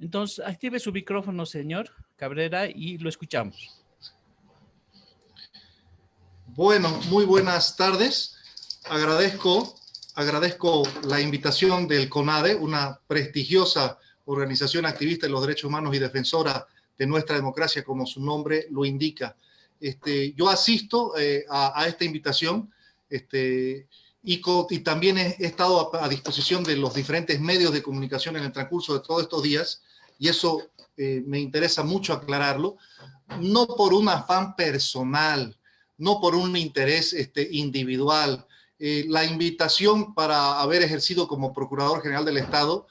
Entonces, active su micrófono, señor Cabrera, y lo escuchamos. Bueno, muy buenas tardes. Agradezco la invitación del CONADE, una prestigiosa organización activista de los derechos humanos y defensora de nuestra democracia, como su nombre lo indica. Yo asisto a esta invitación y también he estado a disposición de los diferentes medios de comunicación en el transcurso de todos estos días, y eso me interesa mucho aclararlo, no por un afán personal, no por un interés individual. La invitación para haber ejercido como Procurador General del Estado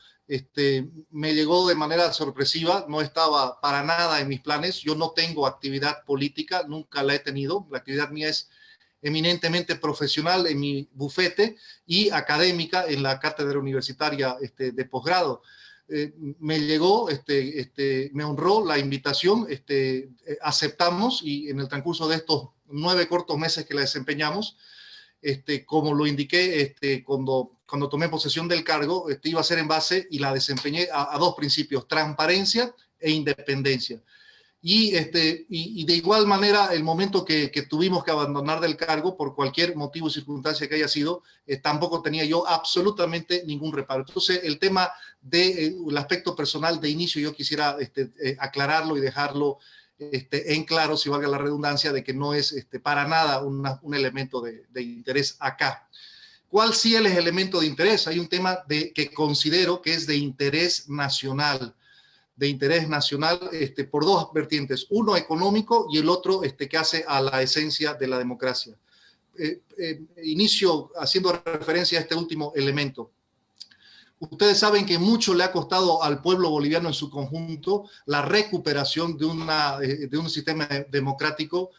me llegó de manera sorpresiva, no estaba para nada en mis planes. Yo no tengo actividad política, nunca la he tenido. La actividad mía es eminentemente profesional en mi bufete y académica en la cátedra universitaria de posgrado. Me llegó, me honró la invitación, aceptamos, y en el transcurso de estos 9 cortos meses que la desempeñamos, como lo indiqué cuando tomé posesión del cargo, iba a ser en base, y la desempeñé a 2 principios: transparencia e independencia. Y de igual manera, el momento que tuvimos que abandonar del cargo, por cualquier motivo y circunstancia que haya sido, tampoco tenía yo absolutamente ningún reparo. Entonces, el tema del aspecto personal de inicio, yo quisiera aclararlo y dejarlo en claro, si valga la redundancia, de que no es para nada un elemento de interés acá. ¿Cuál sí es el elemento de interés? Hay un tema que considero que es de interés nacional, por 2 vertientes: uno económico y el otro que hace a la esencia de la democracia. Inicio haciendo referencia a este último elemento. Ustedes saben que mucho le ha costado al pueblo boliviano en su conjunto la recuperación de un sistema democrático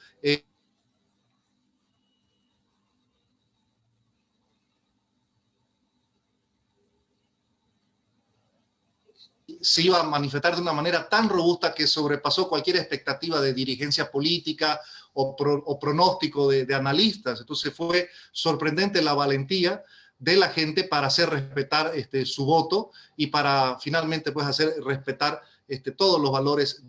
se iba a manifestar de una manera tan robusta que sobrepasó cualquier expectativa de dirigencia política o pronóstico de analistas. Entonces fue sorprendente la valentía de la gente para hacer respetar su voto y para finalmente pues hacer respetar todos los valores.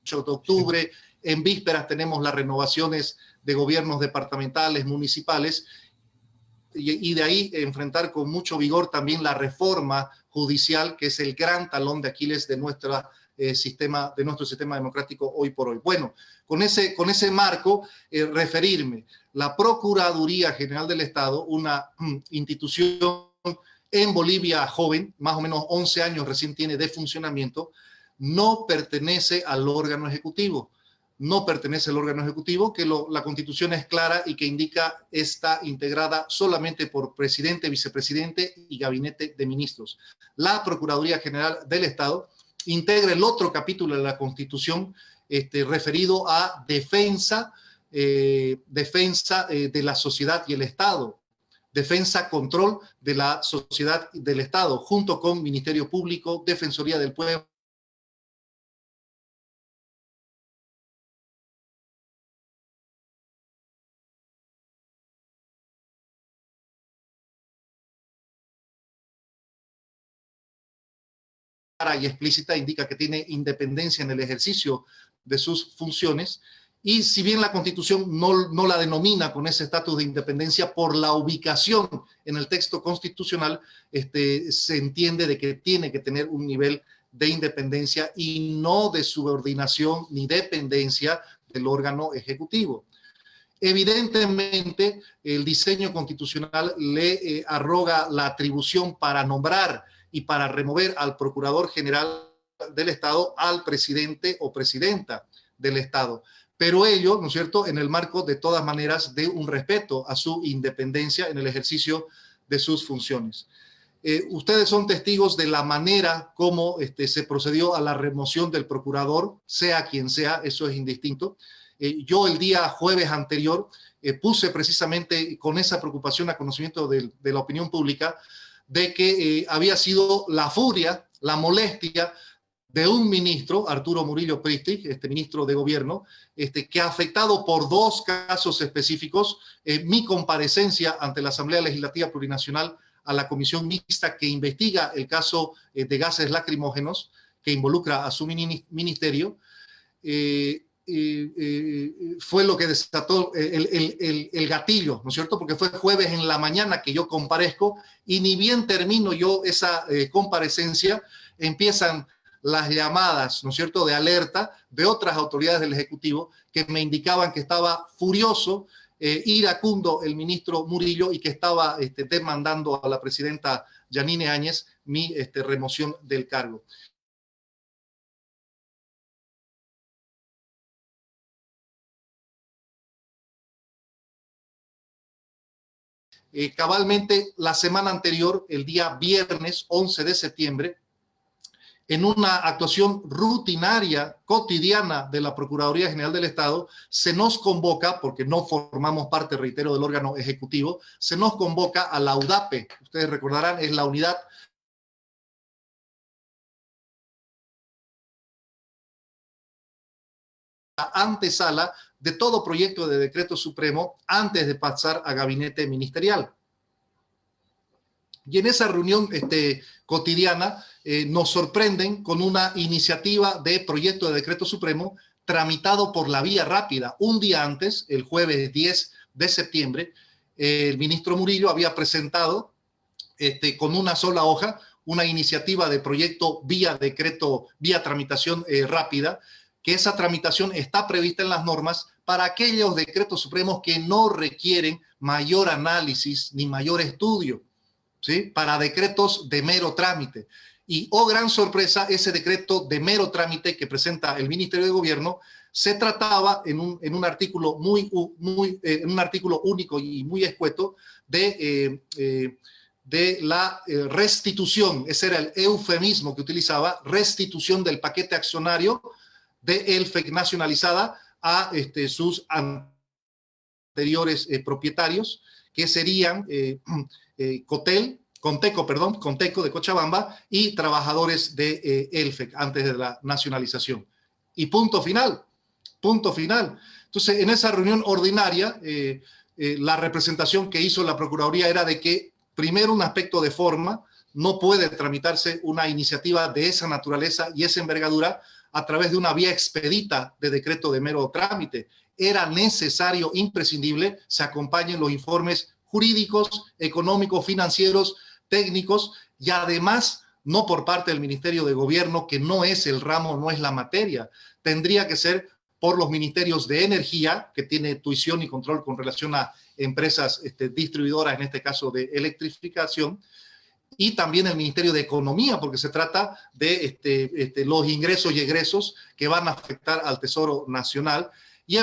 De octubre, en vísperas tenemos las renovaciones de gobiernos departamentales, municipales, y de ahí enfrentar con mucho vigor también la reforma judicial, que es el gran talón de Aquiles de nuestro sistema democrático hoy por hoy. Bueno, con ese marco, referirme: la Procuraduría General del Estado, una institución en Bolivia joven, más o menos 11 años recién tiene de funcionamiento, no pertenece al órgano ejecutivo. No pertenece al órgano ejecutivo, que la Constitución es clara y que indica está integrada solamente por presidente, vicepresidente y gabinete de ministros. La Procuraduría General del Estado integra el otro capítulo de la Constitución referido a defensa de la sociedad y el Estado, defensa, control de la sociedad y del Estado, junto con Ministerio Público, Defensoría del Pueblo, y explícita, indica que tiene independencia en el ejercicio de sus funciones. Y si bien la Constitución no la denomina con ese estatus de independencia, por la ubicación en el texto constitucional, se entiende de que tiene que tener un nivel de independencia y no de subordinación ni dependencia del órgano ejecutivo. Evidentemente, el diseño constitucional le arroga la atribución para nombrar y para remover al Procurador General del Estado al presidente o presidenta del Estado. Pero ello, ¿no es cierto?, en el marco de todas maneras de un respeto a su independencia en el ejercicio de sus funciones. Ustedes son testigos de la manera como se procedió a la remoción del procurador, sea quien sea, eso es indistinto. Yo el día jueves anterior puse precisamente con esa preocupación a conocimiento de la opinión pública de que había sido la furia, la molestia de un ministro, Arturo Murillo Pristi, ministro de Gobierno, que ha afectado por dos casos específicos mi comparecencia ante la Asamblea Legislativa Plurinacional a la comisión mixta que investiga el caso de gases lacrimógenos que involucra a su ministerio, fue lo que desató el gatillo, ¿no es cierto? Porque fue jueves en la mañana que yo comparezco y ni bien termino yo esa comparecencia, empiezan las llamadas, ¿no es cierto?, de alerta de otras autoridades del Ejecutivo que me indicaban que estaba furioso, iracundo el ministro Murillo y que estaba demandando a la presidenta Yanine Áñez mi remoción del cargo. Cabalmente la semana anterior, el día viernes 11 de septiembre, en una actuación rutinaria, cotidiana de la Procuraduría General del Estado, se nos convoca, porque no formamos parte, reitero, del órgano ejecutivo, se nos convoca a la UDAPE. Ustedes recordarán, es la unidad antesala de todo proyecto de decreto supremo antes de pasar a gabinete ministerial. Y en esa reunión cotidiana nos sorprenden con una iniciativa de proyecto de decreto supremo tramitado por la vía rápida. Un día antes, el jueves 10 de septiembre, el ministro Murillo había presentado con una sola hoja una iniciativa de proyecto vía decreto, vía tramitación rápida, que esa tramitación está prevista en las normas para aquellos decretos supremos que no requieren mayor análisis ni mayor estudio, ¿sí? Para decretos de mero trámite. Y, oh gran sorpresa, ese decreto de mero trámite que presenta el Ministerio de Gobierno se trataba en un artículo en un artículo único y muy escueto de la restitución, ese era el eufemismo que utilizaba, restitución del paquete accionario de ELFEC nacionalizada a sus anteriores propietarios, que serían Conteco de Cochabamba y trabajadores de ELFEC antes de la nacionalización. Y punto final, punto final. Entonces, en esa reunión ordinaria, la representación que hizo la Procuraduría era de que, primero, un aspecto de forma, no puede tramitarse una iniciativa de esa naturaleza y esa envergadura a través de una vía expedita de decreto de mero trámite. Era necesario, imprescindible, se acompañen los informes jurídicos, económicos, financieros, técnicos y además no por parte del Ministerio de Gobierno, que no es el ramo, no es la materia. Tendría que ser por los ministerios de Energía, que tiene tuición y control con relación a empresas distribuidoras, en este caso de electrificación, y también el Ministerio de Economía, porque se trata de los ingresos y egresos que van a afectar al Tesoro Nacional y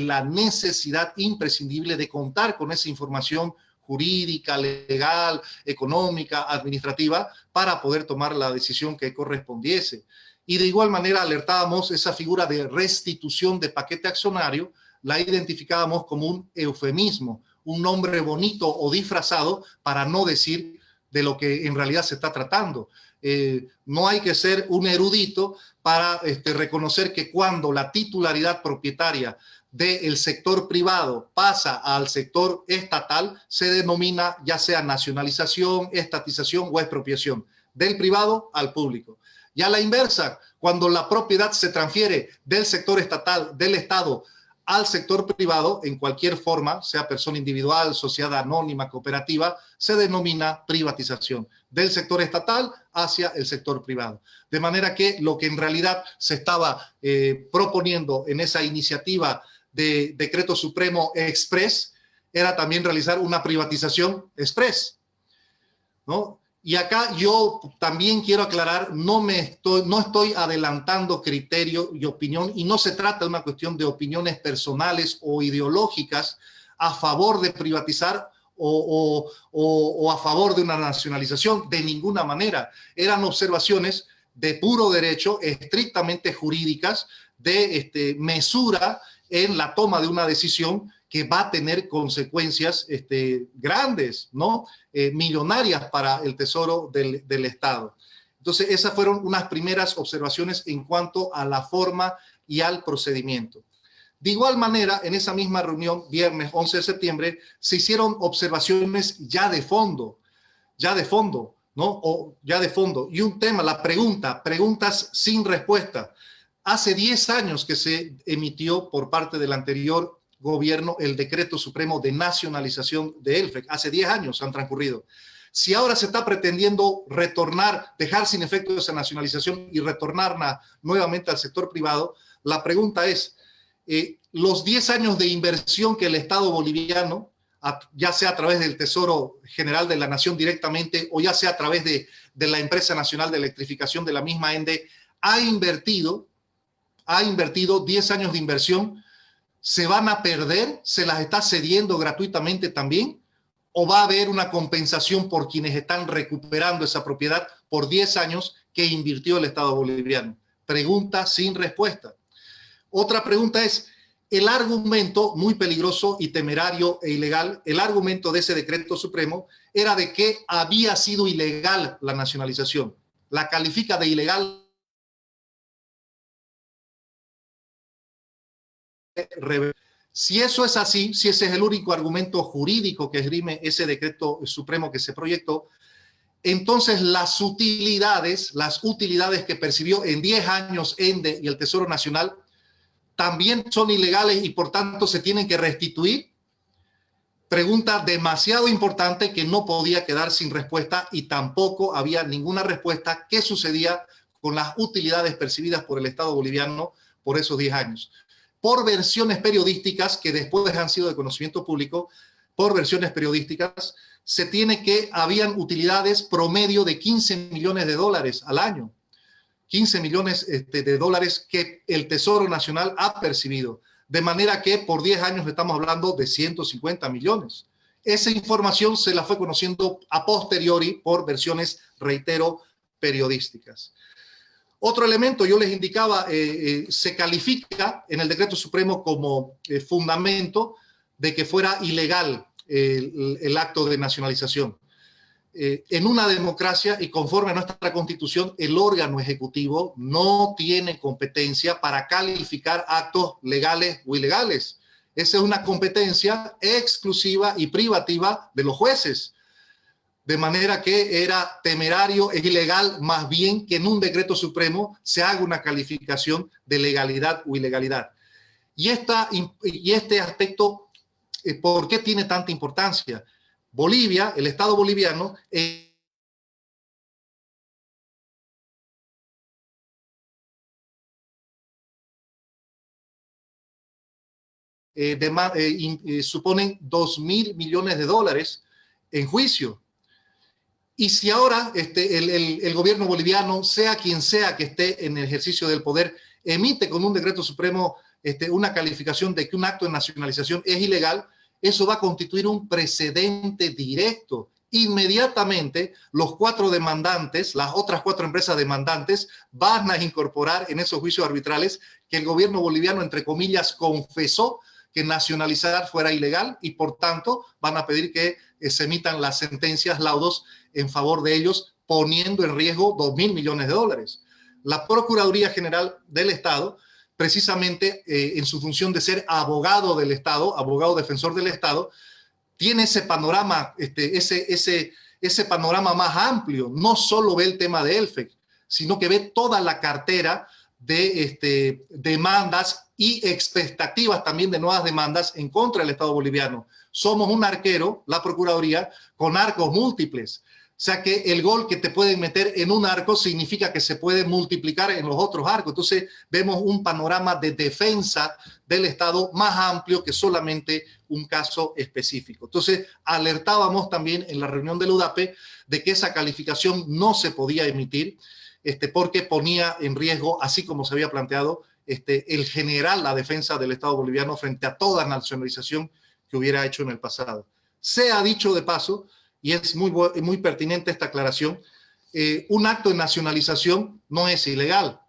la necesidad imprescindible de contar con esa información jurídica, legal, económica, administrativa, para poder tomar la decisión que correspondiese. Y de igual manera alertábamos esa figura de restitución de paquete accionario, la identificábamos como un eufemismo, un nombre bonito o disfrazado para no decir de lo que en realidad se está tratando. No hay que ser un erudito para reconocer que cuando la titularidad propietaria del sector privado pasa al sector estatal, se denomina ya sea nacionalización, estatización o expropiación, del privado al público. Y a la inversa, cuando la propiedad se transfiere del sector estatal, del Estado, al sector privado, en cualquier forma, sea persona individual, sociedad anónima, cooperativa, se denomina privatización, del sector estatal hacia el sector privado. De manera que lo que en realidad se estaba proponiendo en esa iniciativa de decreto supremo express era también realizar una privatización express, ¿no? Y acá yo también quiero aclarar, no estoy adelantando criterio y opinión, y no se trata de una cuestión de opiniones personales o ideológicas a favor de privatizar o a favor de una nacionalización, de ninguna manera. Eran observaciones de puro derecho, estrictamente jurídicas, de mesura en la toma de una decisión que va a tener consecuencias grandes, ¿no? Millonarias para el Tesoro del Estado. Entonces, esas fueron unas primeras observaciones en cuanto a la forma y al procedimiento. De igual manera, en esa misma reunión, viernes 11 de septiembre, se hicieron observaciones ya de fondo, ¿no? O ya de fondo. Y un tema, la preguntas sin respuesta. Hace 10 años que se emitió por parte del anterior gobierno el decreto supremo de nacionalización de ELFEC. Hace 10 años han transcurrido. Si ahora se está pretendiendo retornar, dejar sin efecto esa nacionalización y retornarla nuevamente al sector privado, la pregunta es, los 10 años de inversión que el Estado boliviano, ya sea a través del Tesoro General de la Nación directamente o ya sea a través de la Empresa Nacional de Electrificación de la misma ENDE, ha invertido 10 años de inversión, ¿se van a perder? ¿Se las está cediendo gratuitamente también? ¿O va a haber una compensación por quienes están recuperando esa propiedad por 10 años que invirtió el Estado boliviano? Pregunta sin respuesta. Otra pregunta es, el argumento muy peligroso y temerario e ilegal, el argumento de ese decreto supremo era de que había sido ilegal la nacionalización. La califica de ilegal. Si eso es así, si ese es el único argumento jurídico que esgrime ese decreto supremo que se proyectó, entonces las utilidades que percibió en 10 años ENDE y el Tesoro Nacional también son ilegales y por tanto se tienen que restituir. Pregunta demasiado importante que no podía quedar sin respuesta y tampoco había ninguna respuesta. ¿Qué sucedía con las utilidades percibidas por el Estado boliviano por esos 10 años? Por versiones periodísticas que después han sido de conocimiento público, por versiones periodísticas, se tiene que habían utilidades promedio de 15 millones de dólares al año. 15 millones de dólares que el Tesoro Nacional ha percibido. De manera que por 10 años estamos hablando de 150 millones. Esa información se la fue conociendo a posteriori por versiones, reitero, periodísticas. Otro elemento, yo les indicaba, se califica en el decreto supremo como fundamento de que fuera ilegal el acto de nacionalización. En una democracia y conforme a nuestra Constitución, el órgano ejecutivo no tiene competencia para calificar actos legales o ilegales. Esa es una competencia exclusiva y privativa de los jueces. De manera que era temerario e ilegal más bien que en un decreto supremo se haga una calificación de legalidad o ilegalidad. Y este aspecto, ¿por qué tiene tanta importancia? Bolivia, el Estado boliviano, suponen 2.000 millones de dólares en juicio. Y si ahora el gobierno boliviano, sea quien sea que esté en el ejercicio del poder, emite con un decreto supremo una calificación de que un acto de nacionalización es ilegal, eso va a constituir un precedente directo. Inmediatamente los 4 demandantes, las otras 4 empresas demandantes, van a incorporar en esos juicios arbitrales que el gobierno boliviano, entre comillas, confesó que nacionalizar fuera ilegal y por tanto van a pedir que se emitan las sentencias, laudos en favor de ellos, poniendo en riesgo 2.000 millones de dólares. La Procuraduría General del Estado, precisamente en su función de ser abogado del Estado, abogado defensor del Estado, tiene ese panorama, ese panorama más amplio. No solo ve el tema de ELFEC, sino que ve toda la cartera de demandas y expectativas también de nuevas demandas en contra del Estado boliviano. Somos un arquero, la Procuraduría, con arcos múltiples. O sea que el gol que te pueden meter en un arco significa que se puede multiplicar en los otros arcos. Entonces vemos un panorama de defensa del Estado más amplio que solamente un caso específico. Entonces alertábamos también en la reunión del UDAPE de que esa calificación no se podía emitir porque ponía en riesgo, así como se había planteado, el general la defensa del Estado boliviano frente a toda nacionalización que hubiera hecho en el pasado. Se ha dicho de paso, y es muy pertinente esta aclaración, un acto de nacionalización no es ilegal.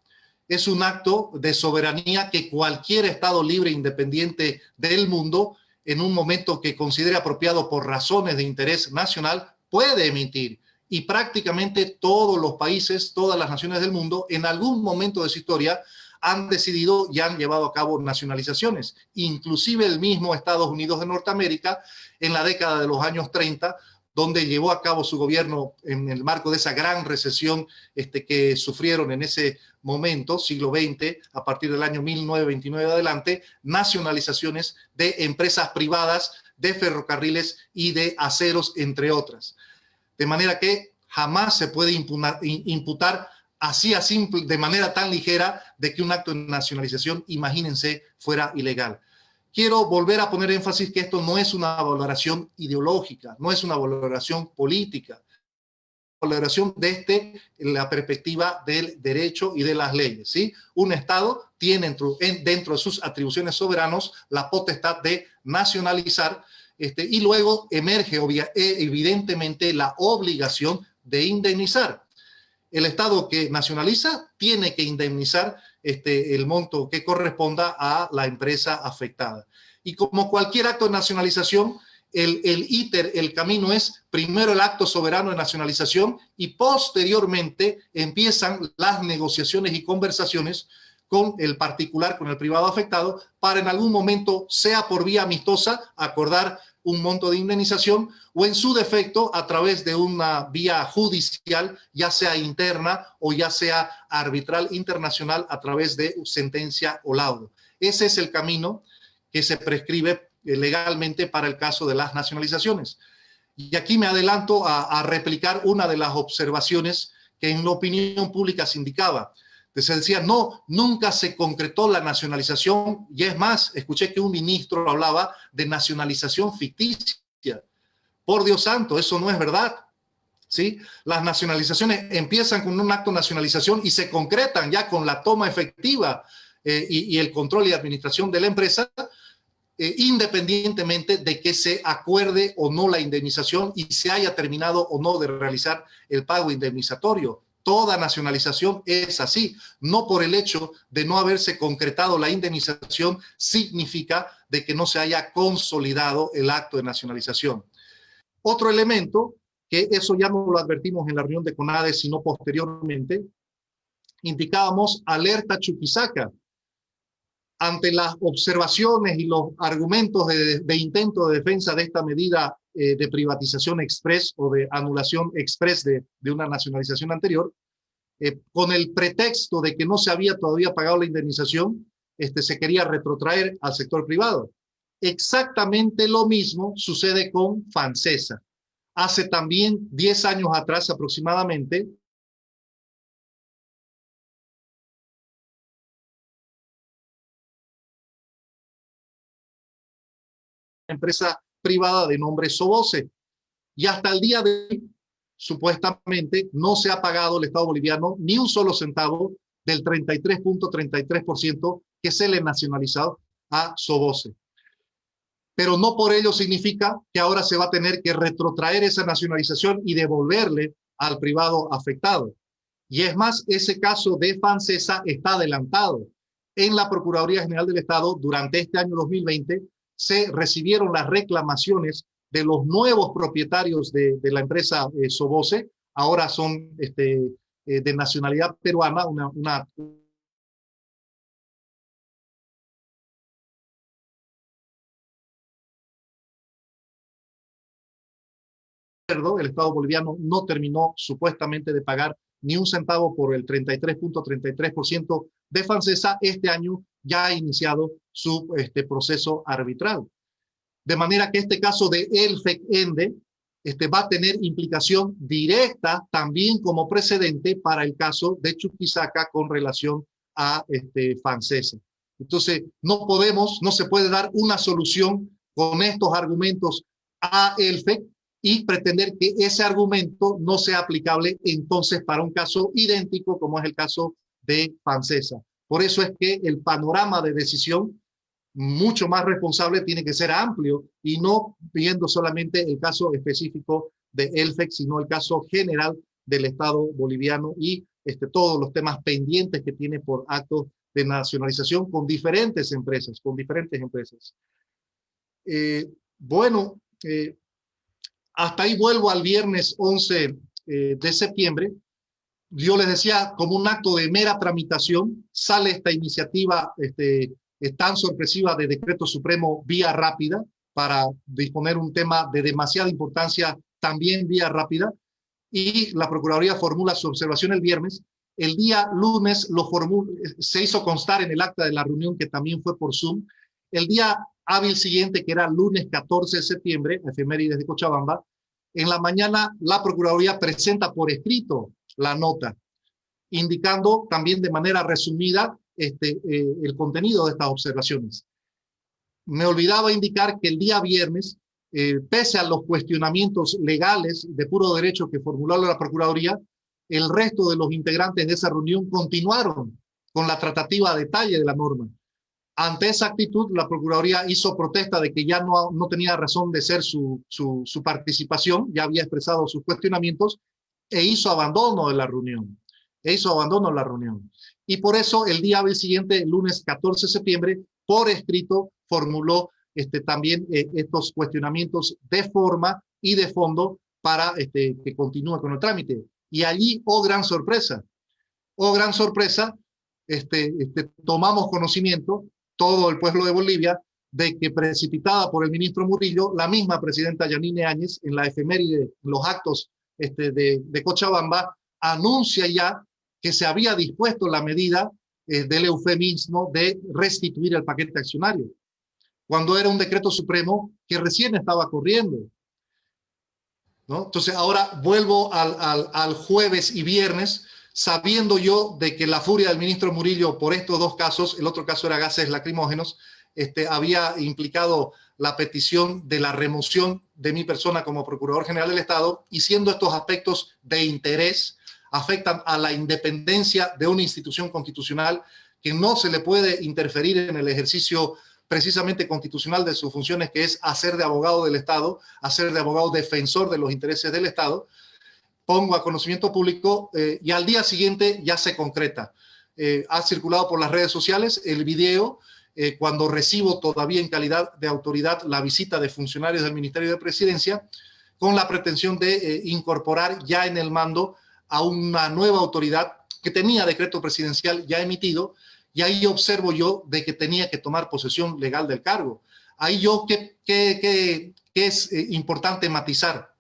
Es un acto de soberanía que cualquier Estado libre e independiente del mundo en un momento que considere apropiado por razones de interés nacional, puede emitir. Y prácticamente todos los países, todas las naciones del mundo, en algún momento de su historia, han decidido y han llevado a cabo nacionalizaciones. Inclusive el mismo Estados Unidos de Norteamérica, en la década de los años 30, donde llevó a cabo su gobierno en el marco de esa gran recesión que sufrieron en ese momento, siglo XX, a partir del año 1929 adelante, nacionalizaciones de empresas privadas, de ferrocarriles y de aceros, entre otras. De manera que jamás se puede imputar así a simple, de manera tan ligera, de que un acto de nacionalización, imagínense, fuera ilegal. Quiero volver a poner énfasis que esto no es una valoración ideológica, no es una valoración política, valoración desde la perspectiva del derecho y de las leyes, ¿sí? Un Estado tiene dentro de sus atribuciones soberanas la potestad de nacionalizar y luego emerge evidentemente la obligación de indemnizar. El Estado que nacionaliza tiene que indemnizar el monto que corresponda a la empresa afectada. Y como cualquier acto de nacionalización, el camino es primero el acto soberano de nacionalización y posteriormente empiezan las negociaciones y conversaciones con el particular, con el privado afectado, para en algún momento, sea por vía amistosa, acordar un monto de indemnización o en su defecto a través de una vía judicial, ya sea interna o ya sea arbitral internacional a través de sentencia o laudo. Ese es el camino que se prescribe legalmente para el caso de las nacionalizaciones. Y aquí me adelanto a replicar una de las observaciones que en la opinión pública se indicaba. Se decía, no, nunca se concretó la nacionalización, y es más, escuché que un ministro hablaba de nacionalización ficticia. Por Dios santo, eso no es verdad, ¿sí? Las nacionalizaciones empiezan con un acto de nacionalización y se concretan ya con la toma efectiva y el control y administración de la empresa, independientemente de que se acuerde o no la indemnización y se haya terminado o no de realizar el pago indemnizatorio. Toda nacionalización es así. No por el hecho de no haberse concretado la indemnización significa de que no se haya consolidado el acto de nacionalización. Otro elemento, que eso ya no lo advertimos en la reunión de CONADE, sino posteriormente, indicábamos alerta Chuquisaca. Ante las observaciones y los argumentos de intento de defensa de esta medida de privatización express o de anulación express de una nacionalización anterior, con el pretexto de que no se había todavía pagado la indemnización, se quería retrotraer al sector privado. Exactamente lo mismo sucede con FANSESA. Hace también 10 años atrás aproximadamente, empresa privada de nombre Soboce. Y hasta el día de hoy, supuestamente, no se ha pagado el Estado boliviano ni un solo centavo del 33.33% que se le nacionalizó a Soboce. Pero no por ello significa que ahora se va a tener que retrotraer esa nacionalización y devolverle al privado afectado. Y es más, ese caso de FANSESA está adelantado. En la Procuraduría General del Estado, durante este año 2020, se recibieron las reclamaciones de los nuevos propietarios de la empresa Soboce. Ahora son de nacionalidad peruana, una el Estado boliviano no terminó supuestamente de pagar ni un centavo por el 33.33% de FANSESA. Este año ya ha iniciado su proceso arbitral. De manera que este caso de ELFEC-ENDE va a tener implicación directa también como precedente para el caso de Chuquisaca con relación a FANSESA. Entonces, no se puede dar una solución con estos argumentos a ELFEC y pretender que ese argumento no sea aplicable entonces para un caso idéntico como es el caso de FANSESA. Por eso es que el panorama de decisión mucho más responsable tiene que ser amplio y no viendo solamente el caso específico de ELFEC, sino el caso general del Estado boliviano y todos los temas pendientes que tiene por actos de nacionalización con diferentes empresas, Bueno, hasta ahí vuelvo al viernes 11 de septiembre. Yo les decía, como un acto de mera tramitación, sale esta iniciativa tan sorpresiva de decreto supremo vía rápida para disponer un tema de demasiada importancia también vía rápida, y la Procuraduría formula su observación el viernes. El día lunes se hizo constar en el acta de la reunión, que también fue por Zoom. El día hábil siguiente, que era lunes 14 de septiembre, efemérides de Cochabamba, en la mañana la Procuraduría presenta por escrito la nota, indicando también de manera resumida el contenido de estas observaciones. Me olvidaba indicar que el día viernes, pese a los cuestionamientos legales de puro derecho que formuló la Procuraduría, el resto de los integrantes de esa reunión continuaron con la tratativa a detalle de la norma. Ante esa actitud, la Procuraduría hizo protesta de que ya no tenía razón de ser su participación, ya había expresado sus cuestionamientos, e hizo abandono de la reunión. Y por eso el día siguiente, el lunes 14 de septiembre, por escrito, formuló también estos cuestionamientos de forma y de fondo para que continúe con el trámite. Y allí, oh gran sorpresa, tomamos conocimiento, todo el pueblo de Bolivia, de que, precipitada por el ministro Murillo, la misma presidenta Yanine Áñez, en la efeméride, en los actos de Cochabamba, anuncia ya que se había dispuesto la medida del eufemismo de restituir el paquete accionario, cuando era un decreto supremo que recién estaba corriendo, ¿no? Entonces ahora vuelvo al jueves y viernes, sabiendo yo de que la furia del ministro Murillo por estos dos casos, el otro caso era gases lacrimógenos, había implicado la petición de la remoción de mi persona como Procurador General del Estado, y siendo estos aspectos de interés, afectan a la independencia de una institución constitucional, que no se le puede interferir en el ejercicio precisamente constitucional de sus funciones, que es hacer de abogado del Estado, hacer de abogado defensor de los intereses del Estado. Pongo a conocimiento público y al día siguiente ya se concreta. Ha circulado por las redes sociales el video cuando recibo, todavía en calidad de autoridad, la visita de funcionarios del Ministerio de Presidencia, con la pretensión de incorporar ya en el mando a una nueva autoridad que tenía decreto presidencial ya emitido, y ahí observo yo de que tenía que tomar posesión legal del cargo. Ahí yo, ¿qué es importante matizar?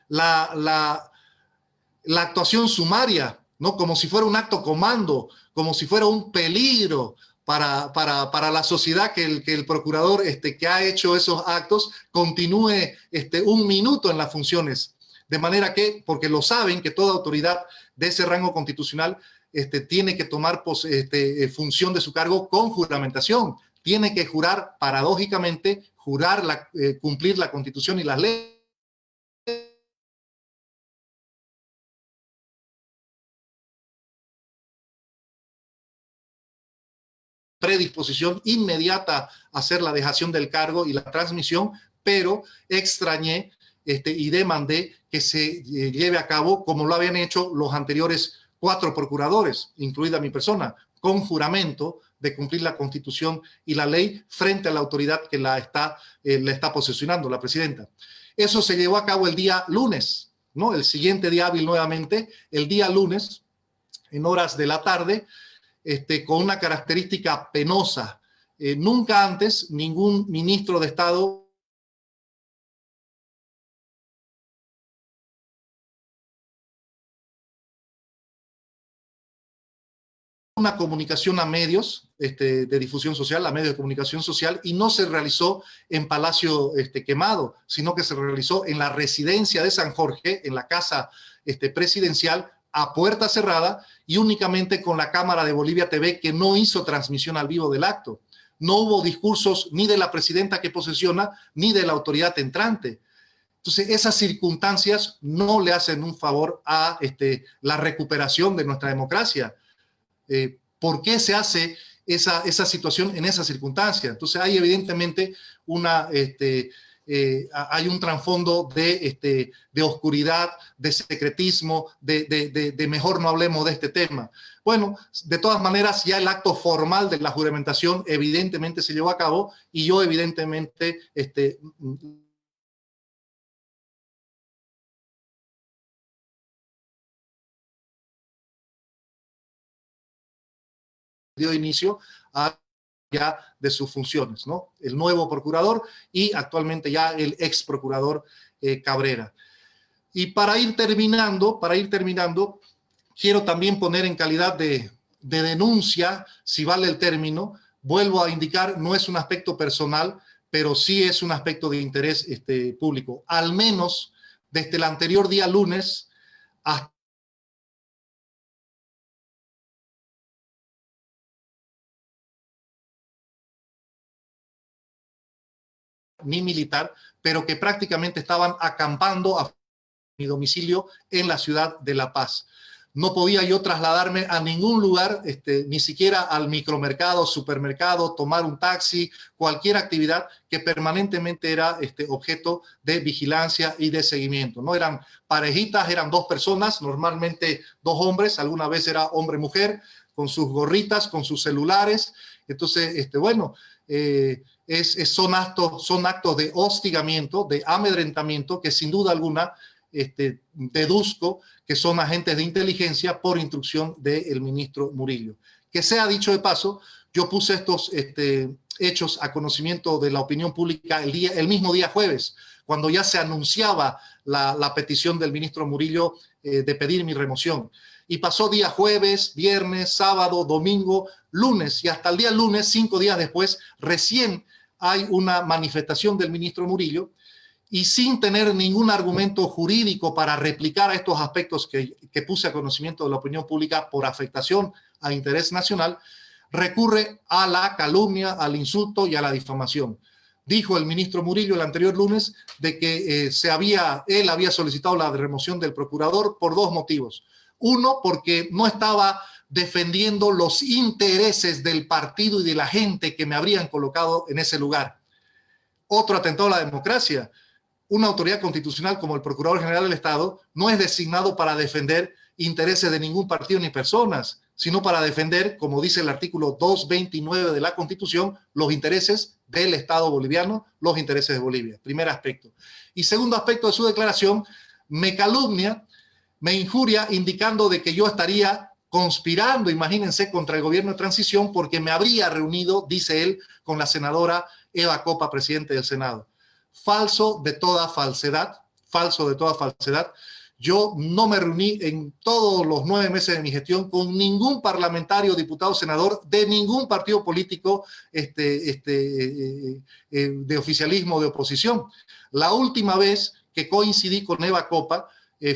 La actuación sumaria, ¿no? Como si fuera un acto comando, como si fuera un peligro para la sociedad, que el procurador que ha hecho esos actos continúe un minuto en las funciones. De manera que, porque lo saben, que toda autoridad de ese rango constitucional tiene que tomar función de su cargo con juramentación. Tiene que jurar, paradójicamente, cumplir la Constitución y las leyes. Predisposición inmediata a hacer la dejación del cargo y la transmisión, pero extrañé y demandé que se lleve a cabo como lo habían hecho los anteriores 4 procuradores, incluida mi persona, con juramento de cumplir la Constitución y la ley frente a la autoridad que le está posesionando, la presidenta. Eso se llevó a cabo el día lunes, ¿no? El siguiente día hábil nuevamente, el día lunes, en horas de la tarde, con una característica penosa. Nunca antes ningún ministro de Estado una comunicación a medios de difusión social, a medios de comunicación social, y no se realizó en Palacio Quemado, sino que se realizó en la residencia de San Jorge, en la casa presidencial, a puerta cerrada, y únicamente con la cámara de Bolivia TV, que no hizo transmisión al vivo del acto. No hubo discursos ni de la presidenta que posesiona, ni de la autoridad entrante. Entonces, esas circunstancias no le hacen un favor a la recuperación de nuestra democracia. ¿Por qué se hace esa situación en esa circunstancia? Entonces hay evidentemente una hay un trasfondo de oscuridad, de secretismo, de mejor no hablemos de este tema. Bueno, de todas maneras, ya el acto formal de la juramentación evidentemente se llevó a cabo y yo evidentemente dio inicio a ya de sus funciones, ¿no? El nuevo procurador y actualmente ya el ex procurador Cabrera. Y para ir terminando, quiero también poner en calidad de denuncia, si vale el término, vuelvo a indicar, no es un aspecto personal, pero sí es un aspecto de interés público. Al menos desde el anterior día lunes hasta ni militar, pero que prácticamente estaban acampando a mi domicilio en la ciudad de La Paz. No podía yo trasladarme a ningún lugar, ni siquiera al micromercado, supermercado, tomar un taxi, cualquier actividad que permanentemente era objeto de vigilancia y de seguimiento. No eran parejitas, eran dos personas, normalmente dos hombres, alguna vez era hombre-mujer, con sus gorritas, con sus celulares. Entonces, bueno, son actos de hostigamiento, de amedrentamiento, que sin duda alguna deduzco que son agentes de inteligencia por instrucción del ministro Murillo. Que sea dicho de paso, yo puse estos hechos a conocimiento de la opinión pública el mismo día jueves, cuando ya se anunciaba la petición del ministro Murillo de pedir mi remoción. Y pasó día jueves, viernes, sábado, domingo, lunes, y hasta el día lunes, 5 días después, recién hay una manifestación del ministro Murillo, y sin tener ningún argumento jurídico para replicar a estos aspectos que puse a conocimiento de la opinión pública por afectación a interés nacional, recurre a la calumnia, al insulto y a la difamación. Dijo el ministro Murillo el anterior lunes de que él había solicitado la remoción del procurador por dos motivos. Uno, porque no estaba defendiendo los intereses del partido y de la gente que me habrían colocado en ese lugar. Otro atentado a la democracia. Una autoridad constitucional como el Procurador General del Estado no es designado para defender intereses de ningún partido ni personas, sino para defender, como dice el artículo 229 de la Constitución, los intereses del Estado boliviano, los intereses de Bolivia. Primer aspecto. Y segundo aspecto de su declaración, me calumnia, me injuria, indicando de que yo estaría conspirando, imagínense, contra el gobierno de transición porque me habría reunido, dice él, con la senadora Eva Copa, presidente del Senado. Falso de toda falsedad, falso de toda falsedad. Yo no me reuní en todos los 9 meses de mi gestión con ningún parlamentario, diputado, senador de ningún partido político de oficialismo, de oposición. La última vez que coincidí con Eva Copa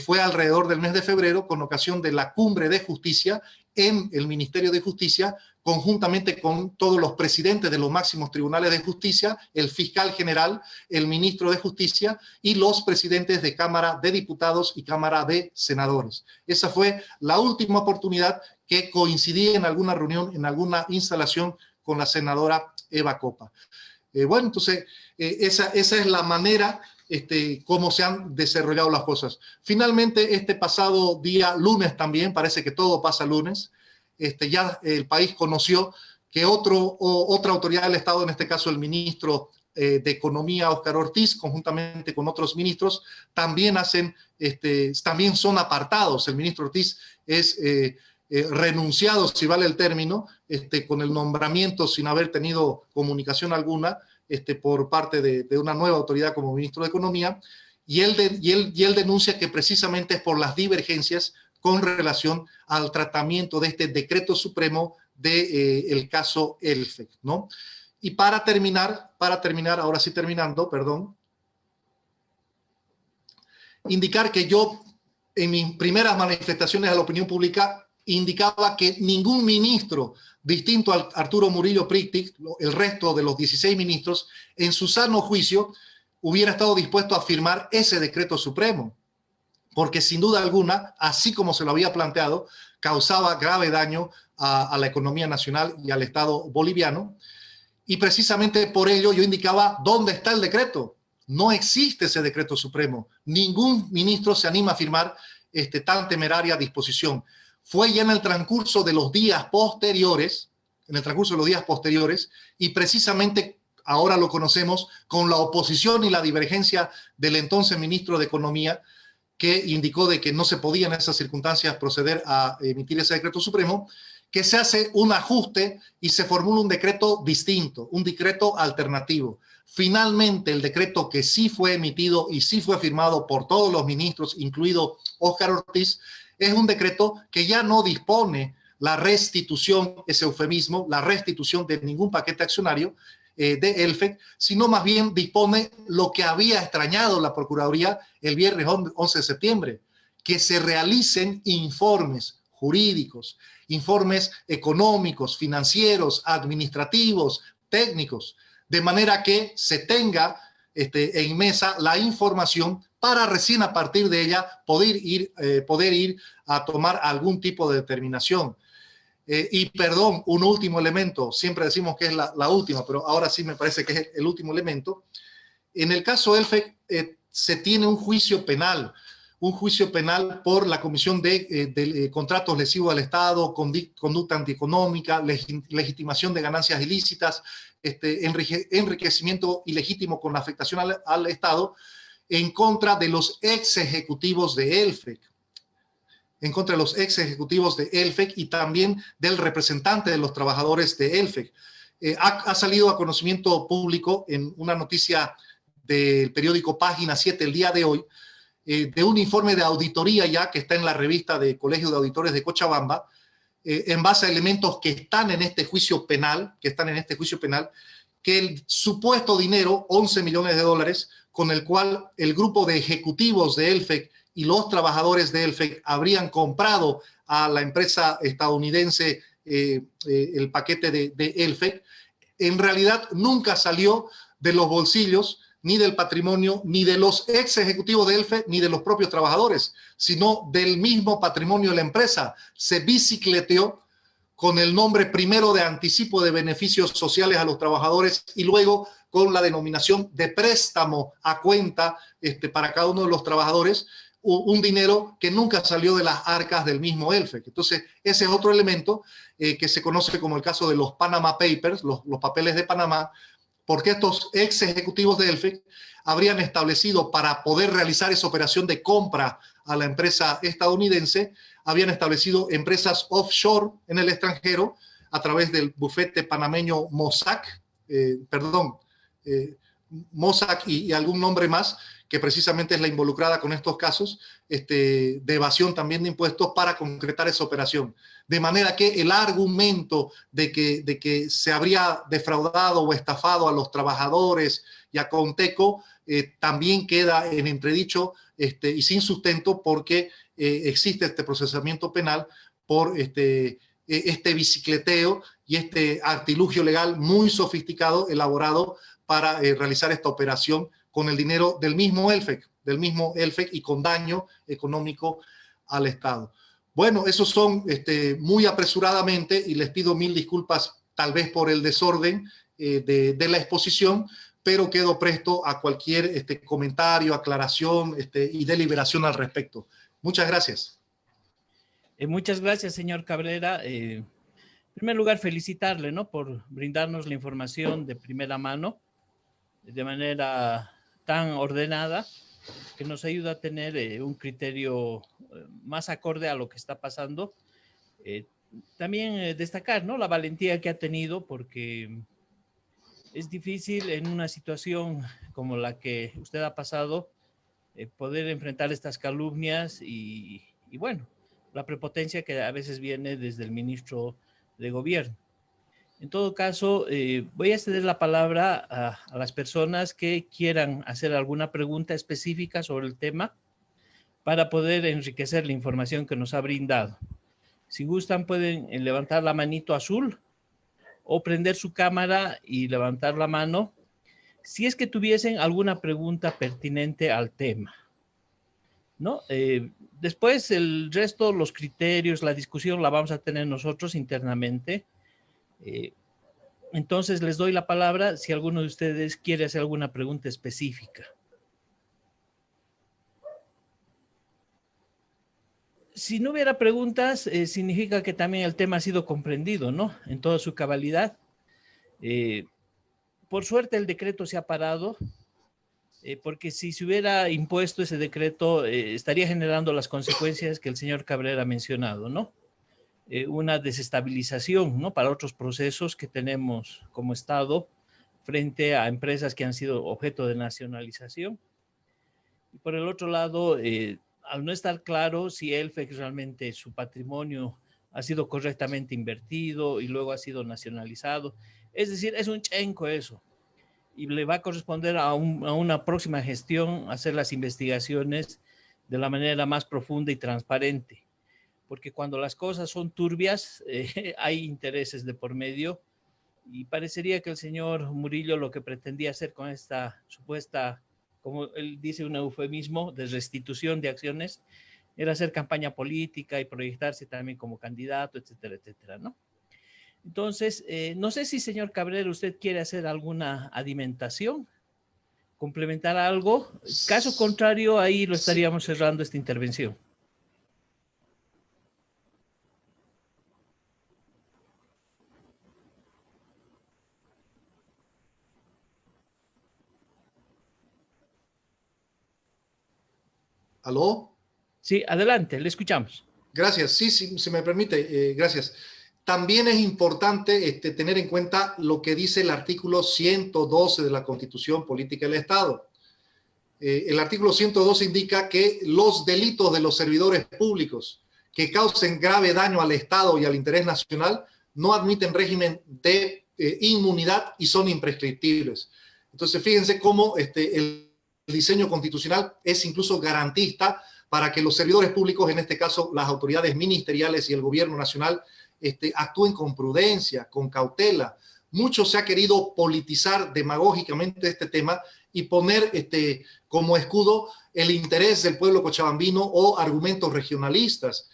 fue alrededor del mes de febrero con ocasión de la cumbre de justicia en el Ministerio de Justicia, conjuntamente con todos los presidentes de los máximos tribunales de justicia, el fiscal general, el ministro de Justicia y los presidentes de Cámara de Diputados y Cámara de Senadores. Esa fue la última oportunidad que coincidí en alguna reunión, en alguna instalación con la senadora Eva Copa. Bueno, entonces, esa es la manera cómo se han desarrollado las cosas. Finalmente, este pasado día lunes también, parece que todo pasa lunes, ya el país conoció que otra autoridad del Estado, en este caso el ministro de Economía, Óscar Ortiz, conjuntamente con otros ministros, también también son apartados. El ministro Ortiz es renunciado, si vale el término, con el nombramiento sin haber tenido comunicación alguna, por parte de una nueva autoridad como ministro de Economía, y él denuncia que precisamente es por las divergencias con relación al tratamiento de este decreto supremo del caso Elfec, ¿no? Y para terminar, ahora sí terminando, perdón, indicar que yo en mis primeras manifestaciones a la opinión pública indicaba que ningún ministro distinto a Arturo Murillo Prichtig, el resto de los 16 ministros, en su sano juicio, hubiera estado dispuesto a firmar ese decreto supremo, porque sin duda alguna, así como se lo había planteado, causaba grave daño a la economía nacional y al Estado boliviano, y precisamente por ello yo indicaba dónde está el decreto. No existe ese decreto supremo. Ningún ministro se anima a firmar tan temeraria disposición. Fue ya en el transcurso de los días posteriores, y precisamente ahora lo conocemos con la oposición y la divergencia del entonces ministro de Economía, que indicó de que no se podía en esas circunstancias proceder a emitir ese decreto supremo, que se hace un ajuste y se formula un decreto distinto, un decreto alternativo. Finalmente, el decreto que sí fue emitido y sí fue firmado por todos los ministros, incluido Óscar Ortiz, es un decreto que ya no dispone la restitución, ese eufemismo, la restitución de ningún paquete accionario de ELFEC, sino más bien dispone lo que había extrañado la Procuraduría el viernes 11 de septiembre, que se realicen informes jurídicos, informes económicos, financieros, administrativos, técnicos, de manera que se tenga en mesa la información para recién a partir de ella poder ir a tomar algún tipo de determinación. Y perdón, un último elemento, siempre decimos que es la última, pero ahora sí me parece que es el último elemento. En el caso ELFEC se tiene un juicio penal por la comisión de contratos lesivos al Estado, conducta antieconómica, legitimación de ganancias ilícitas, enriquecimiento ilegítimo con afectación al Estado, en contra de los ex ejecutivos de ELFEC. Y también del representante de los trabajadores de ELFEC. Ha salido a conocimiento público en una noticia del periódico Página 7 el día de hoy, de un informe de auditoría ya que está en la revista de Colegio de Auditores de Cochabamba, en base a elementos que están en este juicio penal, que el supuesto dinero, 11 millones de dólares, con el cual el grupo de ejecutivos de ELFEC y los trabajadores de ELFEC habrían comprado a la empresa estadounidense el paquete de ELFEC, en realidad nunca salió de los bolsillos ni del patrimonio ni de los ex ejecutivos de ELFEC ni de los propios trabajadores, sino del mismo patrimonio de la empresa. Se bicicleteó con el nombre primero de anticipo de beneficios sociales a los trabajadores y luego con la denominación de préstamo a cuenta para cada uno de los trabajadores, un dinero que nunca salió de las arcas del mismo ELFEC. Entonces, ese es otro elemento que se conoce como el caso de los Panama Papers, los papeles de Panamá, porque estos ex ejecutivos de ELFEC habrían establecido para poder realizar esa operación de compra a la empresa estadounidense, habían establecido empresas offshore en el extranjero a través del bufete panameño Mossack, Mossack y algún nombre más, que precisamente es la involucrada con estos casos de evasión también de impuestos para concretar esa operación. De manera que el argumento de que se habría defraudado o estafado a los trabajadores y a Conteco también queda en entredicho y sin sustento porque existe este procesamiento penal por este bicicleteo y este artilugio legal muy sofisticado elaborado para realizar esta operación con el dinero del mismo ELFEC y con daño económico al Estado. Bueno, esos son muy apresuradamente, y les pido mil disculpas tal vez por el desorden de la exposición, pero quedo presto a cualquier comentario, aclaración y deliberación al respecto. Muchas gracias. Muchas gracias, señor Cabrera. En primer lugar, felicitarle, ¿no?, por brindarnos la información de primera mano, de manera tan ordenada, que nos ayuda a tener un criterio más acorde a lo que está pasando. También destacar, ¿no?, la valentía que ha tenido, porque es difícil en una situación como la que usted ha pasado poder enfrentar estas calumnias y bueno, la prepotencia que a veces viene desde el ministro de Gobierno. En todo caso, voy a ceder la palabra a las personas que quieran hacer alguna pregunta específica sobre el tema para poder enriquecer la información que nos ha brindado. Si gustan, pueden levantar la manito azul o prender su cámara y levantar la mano si es que tuviesen alguna pregunta pertinente al tema, ¿no? Después, el resto, los criterios, la discusión la vamos a tener nosotros internamente. Entonces les doy la palabra si alguno de ustedes quiere hacer alguna pregunta específica. Si no hubiera preguntas, significa que también el tema ha sido comprendido, ¿no? En toda su cabalidad. Por suerte el decreto se ha parado, porque si se hubiera impuesto ese decreto, estaría generando las consecuencias que el señor Cabrera ha mencionado, ¿no? Una desestabilización, ¿no? Para otros procesos que tenemos como Estado frente a empresas que han sido objeto de nacionalización. Y por el otro lado, al no estar claro si ELFEC realmente su patrimonio ha sido correctamente invertido y luego ha sido nacionalizado. Es decir, es un chenco eso. Y le va a corresponder a una próxima gestión hacer las investigaciones de la manera más profunda y transparente. Porque cuando las cosas son turbias, hay intereses de por medio y parecería que el señor Murillo lo que pretendía hacer con esta supuesta, como él dice, un eufemismo de restitución de acciones, era hacer campaña política y proyectarse también como candidato, etcétera, etcétera, ¿no? Entonces, no sé si, señor Cabrera, usted quiere hacer alguna adimentación, complementar algo. Caso contrario, ahí lo estaríamos cerrando esta intervención. ¿Aló? Sí, adelante, le escuchamos. Gracias. Sí, sí, si me permite, gracias. También es importante tener en cuenta lo que dice el artículo 112 de la Constitución Política del Estado. El artículo 112 indica que los delitos de los servidores públicos que causen grave daño al Estado y al interés nacional no admiten régimen de inmunidad y son imprescriptibles. Entonces, fíjense cómo el diseño constitucional es incluso garantista para que los servidores públicos, en este caso las autoridades ministeriales y el gobierno nacional, actúen con prudencia, con cautela. Mucho se ha querido politizar demagógicamente este tema y poner como escudo el interés del pueblo cochabambino o argumentos regionalistas.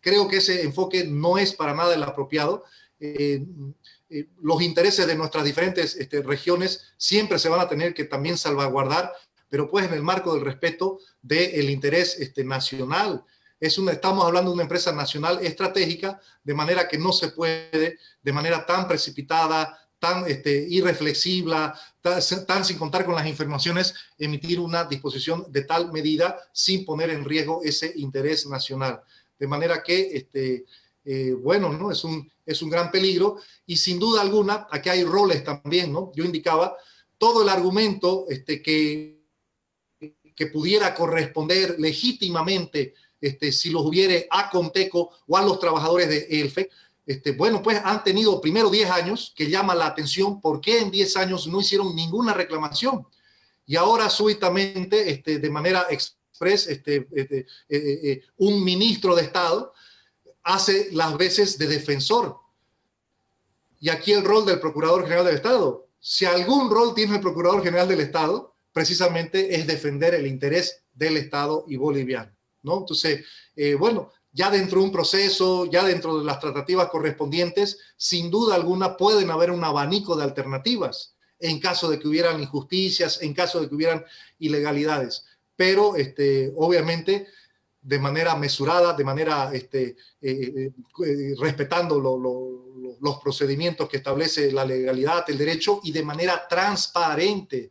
Creo que ese enfoque no es para nada el apropiado. Los intereses de nuestras diferentes regiones siempre se van a tener que también salvaguardar, pero pues en el marco del respeto del interés nacional. Estamos hablando de una empresa nacional estratégica, de manera que no se puede, de manera tan precipitada, tan irreflexible, tan sin contar con las informaciones, emitir una disposición de tal medida sin poner en riesgo ese interés nacional. De manera que, bueno, ¿no? Es un gran peligro y sin duda alguna, aquí hay roles también, ¿no? Yo indicaba, todo el argumento que pudiera corresponder legítimamente si los hubiere a Conteco o a los trabajadores de ELFEC, bueno, pues han tenido primero 10 años, que llama la atención por qué en 10 años no hicieron ninguna reclamación. Y ahora súbitamente, de manera express, un ministro de Estado hace las veces de defensor. Y aquí el rol del Procurador General del Estado. Si algún rol tiene el Procurador General del Estado, precisamente es defender el interés del Estado y boliviano, ¿no? Entonces, bueno, ya dentro de un proceso, ya dentro de las tratativas correspondientes, sin duda alguna pueden haber un abanico de alternativas en caso de que hubieran injusticias, en caso de que hubieran ilegalidades. Pero, obviamente, de manera mesurada, de manera respetando los procedimientos que establece la legalidad, el derecho, y de manera transparente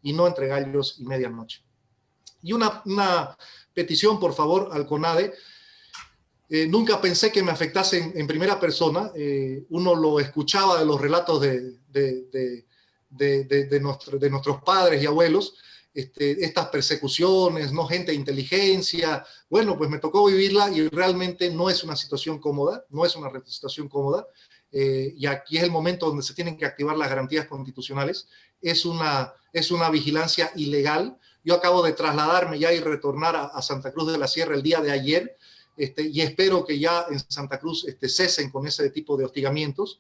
y no entre gallos y medianoche. Y una petición, por favor, al CONADE. Nunca pensé que me afectase en primera persona. Uno lo escuchaba de los relatos de nuestros padres y abuelos, estas persecuciones, ¿no? Gente de inteligencia. Bueno, pues me tocó vivirla y realmente no es una situación cómoda, y aquí es el momento donde se tienen que activar las garantías constitucionales. Es una vigilancia ilegal. Yo acabo de trasladarme ya y retornar a Santa Cruz de la Sierra el día de ayer, y espero que ya en Santa Cruz cesen con ese tipo de hostigamientos.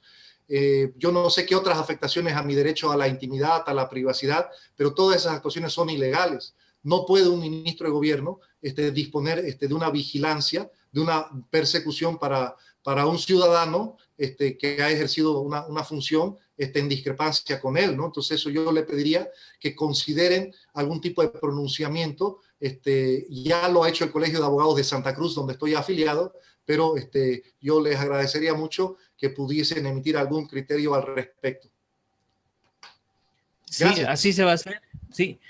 Yo no sé qué otras afectaciones a mi derecho a la intimidad, a la privacidad, pero todas esas actuaciones son ilegales. No puede un ministro de gobierno disponer de una vigilancia, de una persecución para para un ciudadano que ha ejercido una función en discrepancia con él, ¿no? Entonces eso yo le pediría que consideren algún tipo de pronunciamiento. Ya lo ha hecho el Colegio de Abogados de Santa Cruz, donde estoy afiliado, pero yo les agradecería mucho que pudiesen emitir algún criterio al respecto. Sí, Gracias. así se va a hacer. Sí,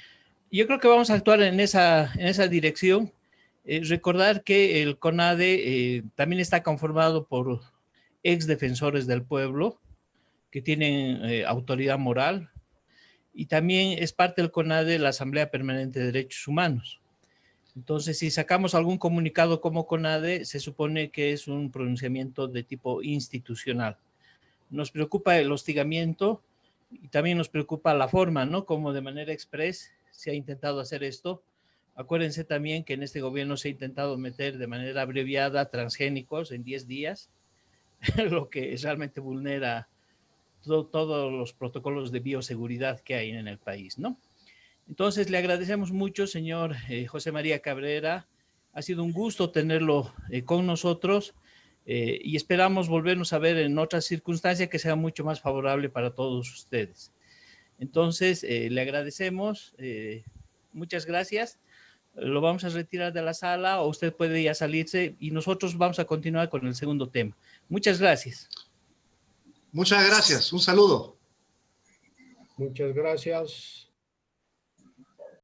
yo creo que vamos a actuar en esa dirección. Recordar que el CONADE también está conformado por ex defensores del pueblo que tienen autoridad moral, y también es parte del CONADE la Asamblea Permanente de Derechos Humanos. Entonces, si sacamos algún comunicado como CONADE, se supone que es un pronunciamiento de tipo institucional. Nos preocupa el hostigamiento y también nos preocupa la forma, ¿no? Como de manera express se ha intentado hacer esto. Acuérdense también que en este gobierno se ha intentado meter de manera abreviada transgénicos en 10 días, lo que realmente vulnera todos los protocolos de bioseguridad que hay en el país, ¿no? Entonces, le agradecemos mucho, señor José María Cabrera. Ha sido un gusto tenerlo con nosotros y esperamos volvernos a ver en otra circunstancia que sea mucho más favorable para todos ustedes. Entonces, le agradecemos. Muchas gracias. Lo vamos a retirar de la sala o usted puede ya salirse y nosotros vamos a continuar con el segundo tema. Muchas gracias. Muchas gracias. Un saludo. Muchas gracias.